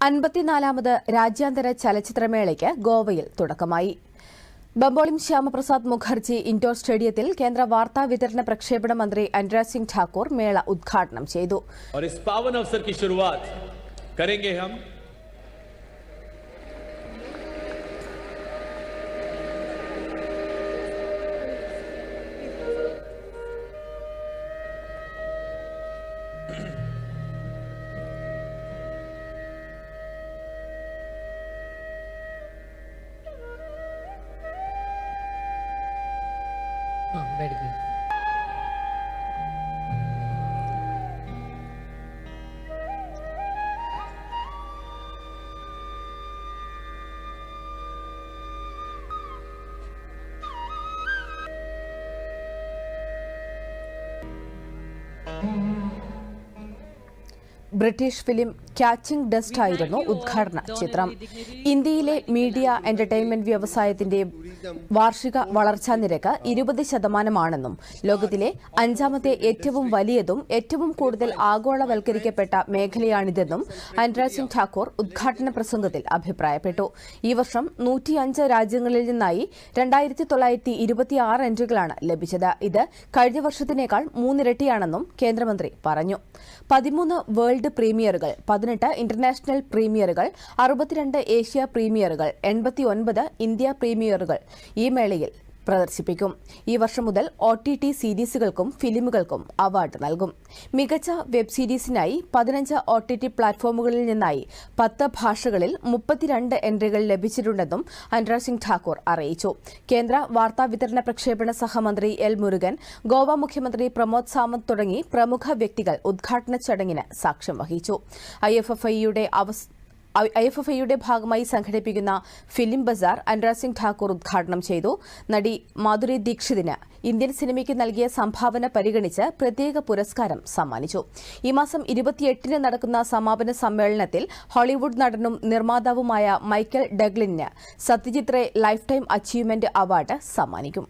54ാമത് രാജ്യാന്തര ചലച്ചിത്രമേളയ്ക്ക് ഗോവയിൽ തുടക്കമായി. ബംബോളിം ശ്യാമപ്രസാദ് മുഖർജി ഇൻഡോർ സ്റ്റേഡിയത്തിൽ കേന്ദ്ര വാർത്താ വിതരണ പ്രക്ഷേപണ മന്ത്രി അനുരാഗ് സിംഗ് ഠാക്കൂർ മേള ഉദ്ഘാടനം ചെയ്തു. ബ്രിട്ടീഷ് ഫിലിം ക്യാച്ചിംഗ് ഡസ്റ്റ് ആയിരുന്നു ഉദ്ഘാടന ചിത്രം. ഇന്ത്യയിലെ മീഡിയ എന്റർടൈൻമെന്റ് വ്യവസായത്തിന്റെ വാർഷിക വളർച്ചാ നിരക്ക് 20% ലോകത്തിലെ 5ാമത്തെ ഏറ്റവും വലിയതും ഏറ്റവും കൂടുതൽ ആഗോളവൽക്കരിക്കപ്പെട്ട മേഖലയാണിതെന്നും അനുരാഗ് സിംഗ് ഠാക്കൂർ ഉദ്ഘാടന പ്രസംഗത്തിൽ അഭിപ്രായപ്പെട്ടു. ഈ വർഷം 105 രാജ്യങ്ങളിൽ നിന്നായി 2926 എൻട്രികളാണ് ലഭിച്ചത്. ഇത് കഴിഞ്ഞ വർഷത്തിനേക്കാൾ 3 ഇരട്ടിയാണെന്നും കേന്ദ്രമന്ത്രി പറഞ്ഞു. 13 വേൾഡ് പ്രീമിയറുകൾ, 18 ഇന്റർനാഷണൽ പ്രീമിയറുകൾ, 62 ഏഷ്യ പ്രീമിയറുകൾ, 89 ഇന്ത്യ പ്രീമിയറുകൾ ഈ മേളയിൽ പ്രദർശിപ്പിക്കും. ഈ വർഷം മുതൽ OTT സീരീസുകൾക്കും ഫിലിമുകൾക്കും അവാർഡ് നൽകും. മികച്ച വെബ് സീരീസിനായി 15 OTT പ്ലാറ്റ്ഫോമുകളിൽ നിന്നായി 10 ഭാഷകളിൽ 32 എൻട്രികൾ ലഭിച്ചിട്ടുണ്ടെന്നും അനുരാഗ് സിംഗ് ഠാക്കൂർ അറിയിച്ചു. കേന്ദ്ര വാർത്താവിതരണ പ്രക്ഷേപണ സഹമന്ത്രി എൽ മുരുകൻ, ഗോവ മുഖ്യമന്ത്രി പ്രമോദ് സാവന്ത് തുടങ്ങി പ്രമുഖ വ്യക്തികൾ ഉദ്ഘാടന ചടങ്ങിന് സാക്ഷ്യം വഹിച്ചു. IFFIയുടെ ഭാഗമായി സംഘടിപ്പിക്കുന്ന ഫിലിം ബസാർ അനുരാഗ് സിംഗ് ഠാക്കൂർ ഉദ്ഘാടനം ചെയ്തു. നടി മാധുരി ദീക്ഷിതിന് ഇന്ത്യൻ സിനിമയ്ക്ക് നൽകിയ സംഭാവന പരിഗണിച്ച് പ്രത്യേക പുരസ്കാരം സമ്മാനിച്ചു. ഈ മാസം 28-ന് നടക്കുന്ന സമാപന സമ്മേളനത്തിൽ ഹോളിവുഡ് നടനും നിർമ്മാതാവുമായ മൈക്കൽ ഡഗ്ലിന് Satyajit Ray lifetime achievement award സമ്മാനിക്കും.